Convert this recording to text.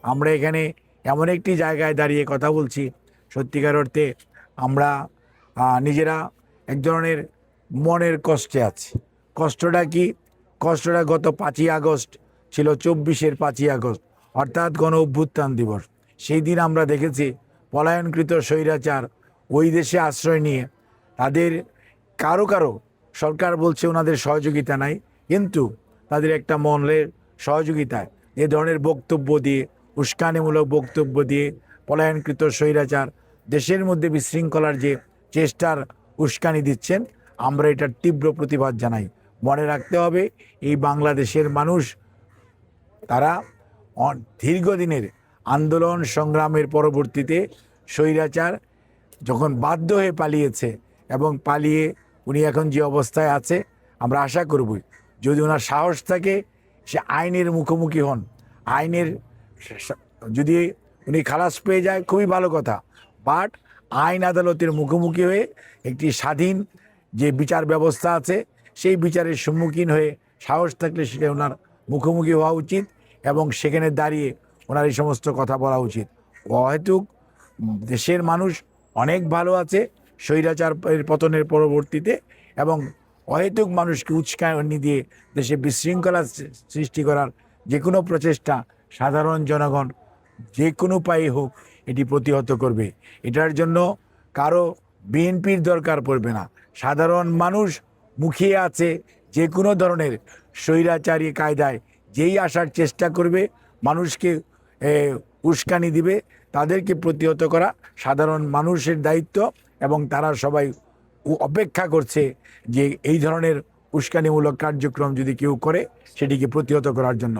আমরা এখানে এমন একটি জায়গায় দাঁড়িয়ে কথা বলছি, সত্যিকার অর্থে আমরা নিজেরা এক ধরনের মনের কষ্টে আছি। কষ্টটা কি? কষ্টটা গত 5ই আগস্ট ছিল, 24-এর 5ই আগস্ট, অর্থাৎ গণ অভ্যুত্থান দিবস। সেই দিন আমরা দেখেছি পলায়নকৃত স্বৈরাচার ওই দেশে আশ্রয় নিয়ে তাদের কারো কারো সরকার বলছে ওনাদের সহযোগিতা নাই, কিন্তু তাদের একটা মনের সহযোগিতায় যে ধরনের বক্তব্য দিয়ে, উস্কানিমূলক বক্তব্য দিয়ে পলায়নকৃত স্বৈরাচার দেশের মধ্যে বিশৃঙ্খলার যে চেষ্টার উস্কানি দিচ্ছেন, আমরা এটার তীব্র প্রতিবাদ জানাই। মনে রাখতে হবে, এই বাংলাদেশের মানুষ তারা দীর্ঘদিনের আন্দোলন সংগ্রামের পরবর্তীতে স্বৈরাচার যখন বাধ্য হয়ে পালিয়েছে, এবং পালিয়ে উনি এখন যে অবস্থায় আছে, আমরা আশা করব যদি ওনার সাহস থাকে সে আইনের মুখোমুখি হন। আইনের যদি উনি খালাস পেয়ে যায় খুবই ভালো কথা, বাট আইন আদালতের মুখোমুখি হয়ে একটি স্বাধীন যে বিচার ব্যবস্থা আছে সেই বিচারের সম্মুখীন হয়ে সাহস থাকলে সেটা ওনার মুখোমুখি হওয়া উচিত, এবং সেখানে দাঁড়িয়ে ওনার এই সমস্ত কথা বলা উচিত। অহেতুক দেশের মানুষ অনেক ভালো আছে স্বৈরাচার পতনের পরবর্তীতে, এবং অহেতুক মানুষকে উস্কানি দিয়ে দেশে বিশৃঙ্খলা সৃষ্টি করার যে কোনো প্রচেষ্টা সাধারণ জনগণ যে কোনো উপায়ে হোক এটি প্রতিহত করবে। এটার জন্য কারো বিএনপির দরকার পড়বে না। সাধারণ মানুষ মুখিয়ে আছে যে কোনো ধরনের স্বৈরাচারী কায়দায় যেই আসার চেষ্টা করবে, মানুষকে উস্কানি দিবে, তাদেরকে প্রতিহত করা সাধারণ মানুষের দায়িত্ব, এবং তারা সবাই অপেক্ষা করছে যে এই ধরনের উস্কানিমূলক কার্যক্রম যদি কেউ করে সেটিকে প্রতিহত করার জন্য।